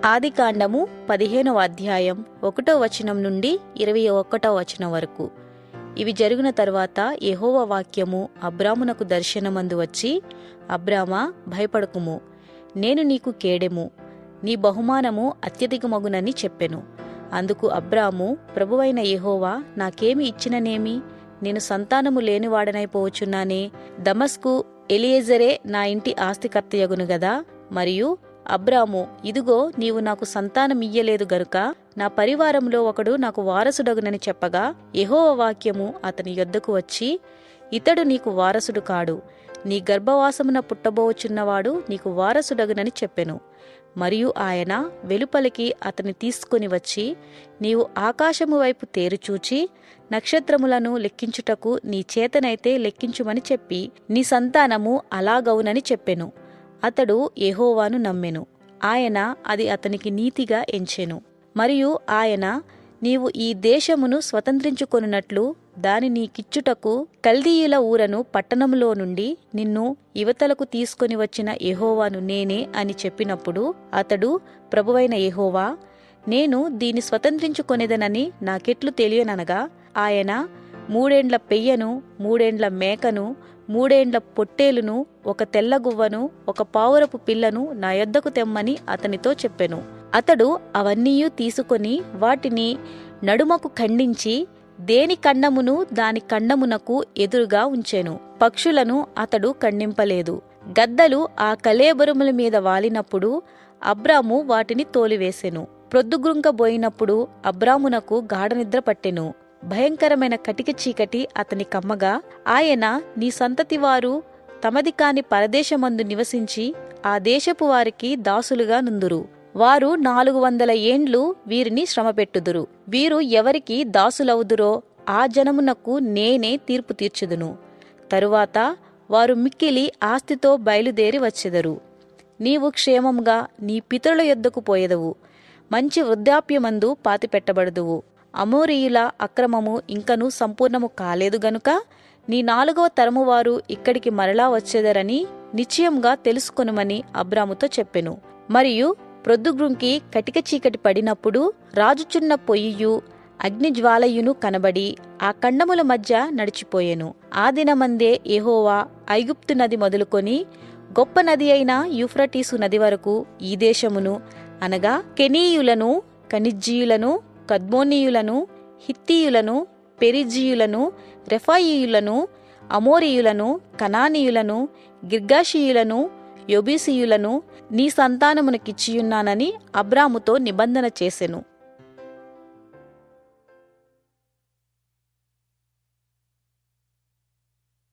ఆదికాండము 15వ అధ్యాయం 1వ వచనం నుండి 21వ వచనం వరకు. ఇవి జరిగిన తరువాత యెహోవా వాక్యము అబ్రామునకు దర్శనమందు వచ్చి, అబ్రామా, భయపడకుము, నేను నీకు కేడెము, నీ బహుమానము అత్యధికమగునని చెప్పెను. అందుకు అబ్రాము, ప్రభువైన యెహోవా నాకేమి ఇచ్చిననేమి? నేను సంతానము లేనివాడనైపోవచ్చున్నానే. దమస్కు ఎలియెజరే నా ఇంటి ఆస్తికర్తయగును గదా. మరియు అబ్రాము, ఇదిగో నీవు నాకు సంతానమియ్యలేదు గనుక నా పరివారంలో ఒకడు నాకు వారసుడగునని చెప్పగా, యెహోవా వాక్యము అతని యొద్దకు వచ్చి, ఇతడు నీకు వారసుడు కాడు, నీ గర్భవాసమున పుట్టబోచున్నవాడు నీకు వారసుడగునని చెప్పెను. మరియు ఆయన వెలుపలికి అతని తీసుకొని వచ్చి, నీవు ఆకాశము వైపు తేరుచూచి నక్షత్రములను లెక్కించుటకు నీ చేతనైతే లెక్కించుమని చెప్పి, నీ సంతానము అలాగవునని చెప్పెను. అతడు యెహోవాను నమ్మెను, ఆయన అది అతనికి నీతిగా ఎంచెను. మరియు ఆయన, నీవు ఈ దేశమును స్వతంత్రించుకొనున్నట్లు దాని నీకిచ్చుటకు కల్దీయుల ఊరను పట్టణములో నుండి నిన్ను ఇవతలకు తీసుకొని వచ్చిన యెహోవాను నేనే అని చెప్పినప్పుడు అతడు, ప్రభువైన యెహోవా, నేను దీన్ని స్వతంత్రించుకొనేదనని నాకెట్లు తెలియననగా, ఆయన 3 ఏండ్ల పెయ్యను, 3 ఏండ్ల మేకను, 3 ఏండ్ల పొట్టేలును, 1 తెల్లగువ్వను, 1 పావురపు పిల్లను నా యొద్దకు తెమ్మని అతనితో చెప్పెను. అతడు అవన్నీయూ తీసుకొని వాటిని నడుమకు ఖండించి దేని ఖండమును దాని ఖండమునకు ఎదురుగా ఉంచెను. పక్షులను అతడు ఖండింపలేదు. గద్దలు ఆ కళేబరముల మీద వాలినప్పుడు అబ్రాము వాటిని తోలివేసెను. ప్రొద్దుగుంకబోయినప్పుడు అబ్రామునకు గాఢనిద్ర పట్టెను. భయంకరమైన కటిక చీకటి అతని కమ్మగా, ఆయన, నీ సంతతివారు తమది కాని పరదేశమందు నివసించి ఆ దేశపు వారికి దాసులుగా నుందురు. వారు 400 ఏండ్లు వీరిని శ్రమపెట్టుదురు. వీరు ఎవరికి దాసులవుదురో ఆ జనమునకు నేనే తీర్పు తీర్చుదును. తరువాత వారు మిక్కిలి ఆస్తితో బయలుదేరి వచ్చెదరు. నీవు క్షేమంగా నీ పితరుల యొద్దకు పోయెదవు. మంచి వృద్ధాప్యమందు పాతిపెట్టబడదువు. అమోరీయుల అక్రమము ఇంకనూ సంపూర్ణము కాలేదు గనుక నీ 4వ తరము వారు ఇక్కడికి మరలా వచ్చేదరని నిశ్చయంగా తెలుసుకొనుమని అబ్రాముతో చెప్పెను. మరియు ప్రొద్దుగ్రుంకి కటిక చీకటి పడినప్పుడు రాజుచున్న పొయ్యియు అగ్నిజ్వాలయును కనబడి ఆ ఖండముల మధ్య నడిచిపోయెను. ఆ దినమందే యెహోవా ఐగుప్తు నది మొదలుకొని గొప్ప నది అయిన యూఫ్రటీసు నది వరకు ఈ దేశమును, అనగా కెనీయులను, కనిజ్జీయులను, కద్మోనీయులను, హిత్తీయులను, పెరిజీయులను, రెఫాయీయులను, అమోరీయులను, కనానీయులను, గిర్గాషీయులను, యొబూసీయులను నీ సంతానమునకిచ్చియున్నానని అబ్రాముతో నిబంధన చేసెను.